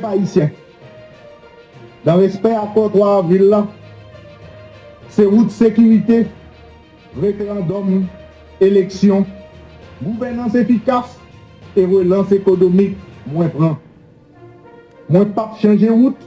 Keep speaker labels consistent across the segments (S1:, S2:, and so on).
S1: peuple haïtien, dans respect à accord 3 avril, c'est route sécurité, référendum, élection, gouvernance efficace et relance économique, moins prend. Moins pas changer route,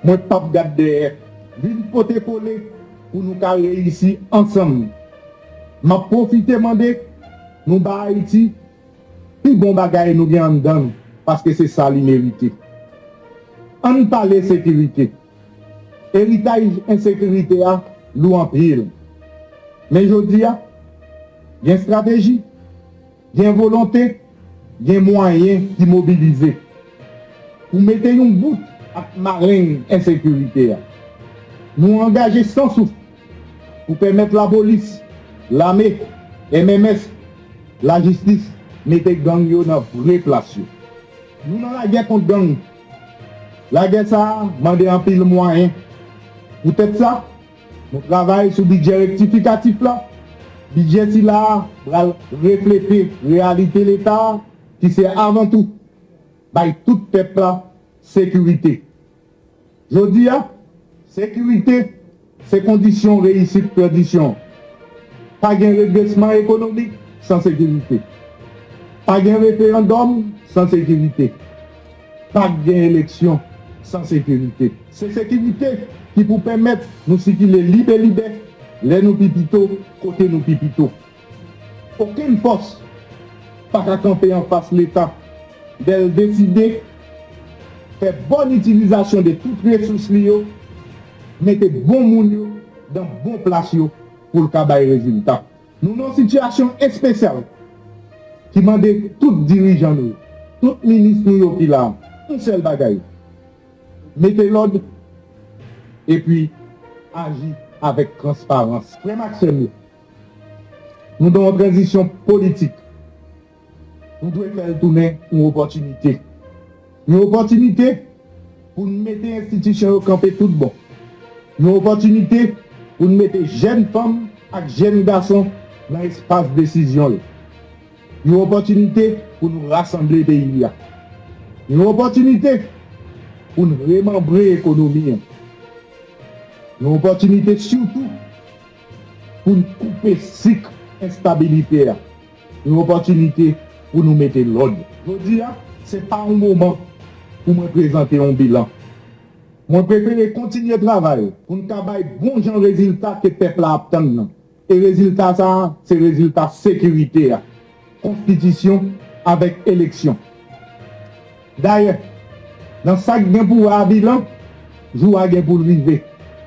S1: moins pas garder derrière. Vine poté collé pour nous carrer ici ensemble. M'a profité demander nous ba Haïti, puis bon bagaille nous bien en dedans parce que c'est ça l'immérité. On parle sécurité. Héritage insécurité a lou en pile. Mais je dis, il y a une stratégie, il y a une volonté, il y a un moyen qui mobiliser. Pour mettre un bout à marine insécurité. Nous engager sans souffle pour permettre la police, l'armée, MMS, la justice, mettre gang yo dans vraie place. Nous dans la guerre contre gang. La guerre ça, demande un pile moyen. Peut-être ça, nous travaillons sur le budget rectificatif là. Budget si là, refléter réalité l'État, qui c'est avant tout, tout peuple là, sécurité. Je dis, sécurité, c'est condition réussite, perdition. Pas de redressement économique sans sécurité. Pas de référendum sans sécurité. Pas d'élection sans sécurité. C'est sécurité qui vous permettre de nous circuler libre, les nous pipito, côté nous pipito. Aucune force pas qu'à camper en face de l'État, de décider faire bonne utilisation de toutes les ressources liées, mettre bon monde dans bon place pour le travail résultat. Nous avons une situation spéciale qui demande tout dirigeant, tout ministre qui là, un seul bagaille. Mettez l'ordre et puis agir avec transparence. Frère Maxime, nous avons une transition politique. Nous devons faire tourner une opportunité. Une opportunité pour nous mettre l'institution au campé tout bon. Une opportunité pour nous mettre jeunes femmes et jeunes garçons dans l'espace de décision. Une opportunité pour nous rassembler le pays. Une opportunité pour nous remembrer l'économie. Une opportunité surtout pour nous couper cycle instabilité. Une opportunité pour nous mettre l'ordre. Je dis, ce n'est pas un moment pour me présenter un bilan. Je préfère continuer le travail pour nous avoir bon genre de résultats que le peuple attend. Et le résultat, ça, c'est le résultat sécurité. Constitution avec élection. D'ailleurs, dans chaque gain pour un bilan, jour à gain pour le vivre.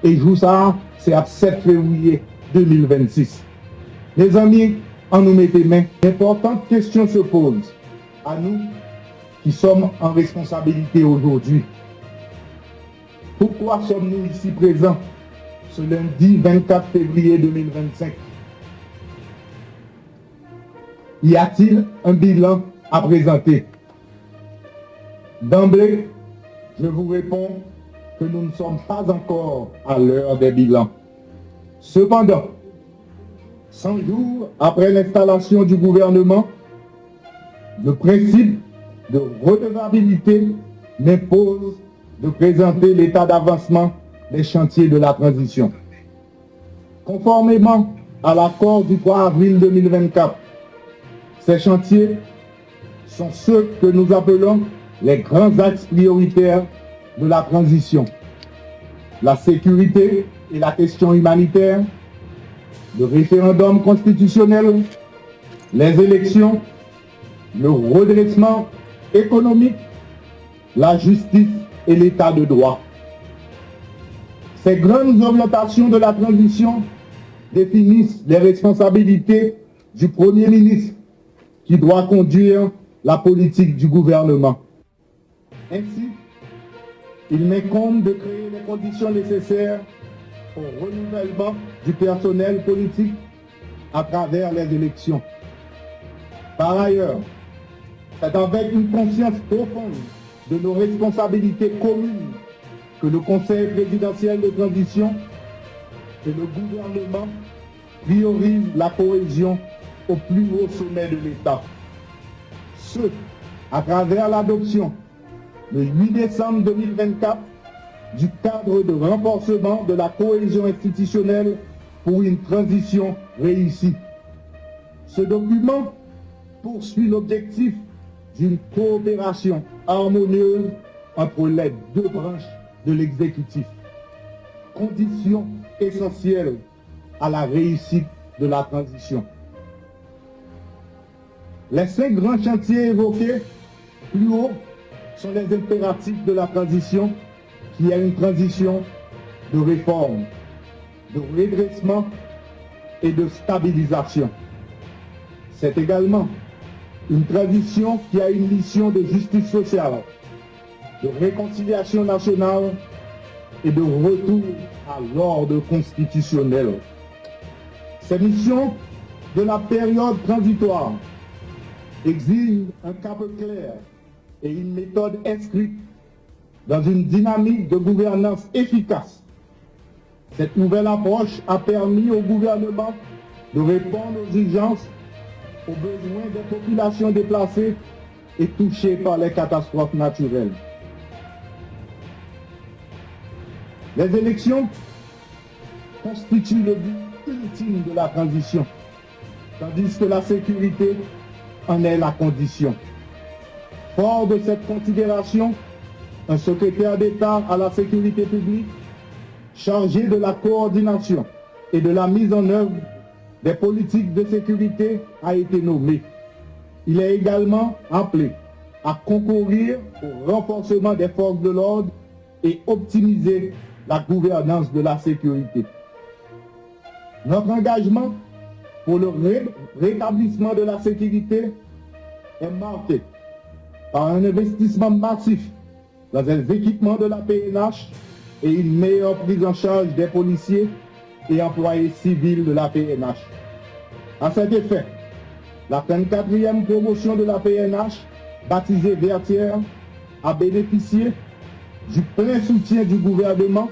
S1: Et jour ça, c'est à 7 février 2026. Les amis, en nous mettant main, d'importantes questions se posent à nous qui sommes en responsabilité aujourd'hui. Pourquoi sommes-nous ici présents ce lundi 24 février 2025? Y a-t-il un bilan à présenter? D'emblée, je vous réponds que nous ne sommes pas encore à l'heure des bilans. Cependant, 100 jours après l'installation du gouvernement, le principe de redevabilité m'impose de présenter l'état d'avancement des chantiers de la transition. Conformément à l'accord du 3 avril 2024, ces chantiers sont ceux que nous appelons les grands axes prioritaires de la transition. La sécurité et la question humanitaire, le référendum constitutionnel, les élections, le redressement économique, la justice et l'état de droit. Ces grandes orientations de la transition définissent les responsabilités du Premier ministre qui doit conduire la politique du gouvernement. Ainsi, il m'incombe de créer les conditions nécessaires au renouvellement du personnel politique à travers les élections. Par ailleurs, c'est avec une conscience profonde de nos responsabilités communes que le Conseil présidentiel de transition et le gouvernement priorisent la cohésion au plus haut sommet de l'État. Ce, à travers l'adoption le 8 décembre 2024 du cadre de renforcement de la cohésion institutionnelle pour une transition réussie. Ce document poursuit l'objectif d'une coopération harmonieuse entre les deux branches de l'exécutif, condition essentielle à la réussite de la transition. Les 5 grands chantiers évoqués plus haut sont les impératifs de la transition, qui est une transition de réforme, de redressement et de stabilisation. C'est également une transition qui a une mission de justice sociale, de réconciliation nationale et de retour à l'ordre constitutionnel. Ces missions de la période transitoire exigent un cap clair et une méthode inscrite dans une dynamique de gouvernance efficace. Cette nouvelle approche a permis au gouvernement de répondre aux urgences, aux besoins des populations déplacées et touchées par les catastrophes naturelles. Les élections constituent le but ultime de la transition, tandis que la sécurité en est la condition. Fort de cette considération, un secrétaire d'État à la sécurité publique chargé de la coordination et de la mise en œuvre des politiques de sécurité a été nommé. Il est également appelé à concourir au renforcement des forces de l'ordre et optimiser la gouvernance de la sécurité. Notre engagement pour le rétablissement de la sécurité est marqué par un investissement massif dans les équipements de la PNH et une meilleure prise en charge des policiers et employés civils de la PNH. À cet effet, la 34e promotion de la PNH, baptisée Vertière, a bénéficié du plein soutien du gouvernement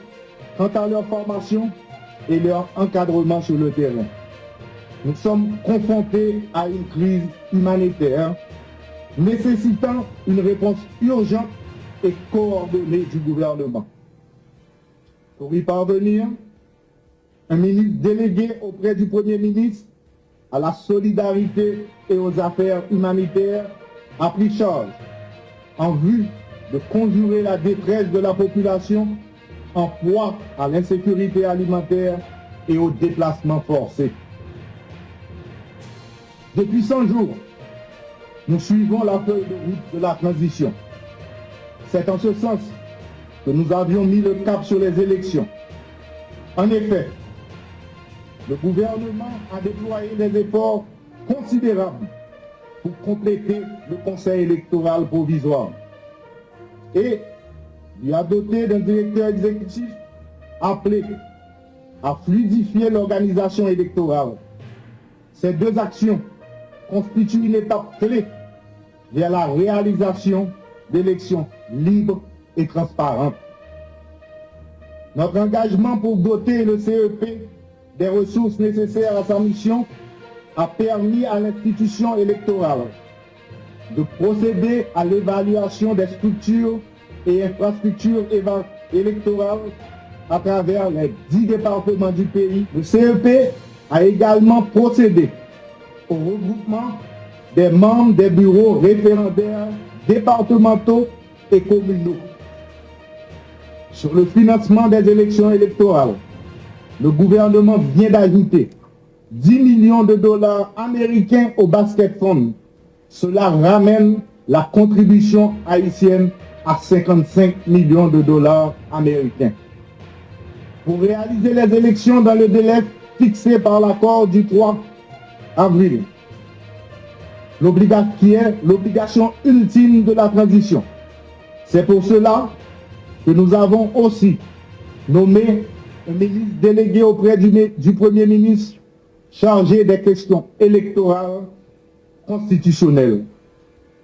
S1: quant à leur formation et leur encadrement sur le terrain. Nous sommes confrontés à une crise humanitaire nécessitant une réponse urgente et coordonnée du gouvernement. Pour y parvenir, un ministre délégué auprès du Premier ministre à la solidarité et aux affaires humanitaires a pris charge en vue de conjurer la détresse de la population en proie à l'insécurité alimentaire et au déplacement forcé. Depuis 100 jours, nous suivons la feuille de route de la transition. C'est en ce sens que nous avions mis le cap sur les élections. En effet, le gouvernement a déployé des efforts considérables pour compléter le Conseil électoral provisoire et lui a doté d'un directeur exécutif appelé à fluidifier l'organisation électorale. Ces 2 actions constituent une étape clé vers la réalisation d'élections libres et transparentes. Notre engagement pour doter le CEP des ressources nécessaires à sa mission a permis à l'institution électorale de procéder à l'évaluation des structures et infrastructures électorales à travers les 10 départements du pays. Le CEP a également procédé au regroupement des membres des bureaux référendaires départementaux et communaux. Sur le financement des élections électorales, le gouvernement vient d'ajouter 10 millions de dollars américains au Basket Fund. Cela ramène la contribution haïtienne à 55 millions de dollars américains. Pour réaliser les élections dans le délai fixé par l'accord du 3 avril, qui est l'obligation ultime de la transition. C'est pour cela que nous avons aussi nommé un ministre délégué auprès du Premier ministre chargé des questions électorales constitutionnelles.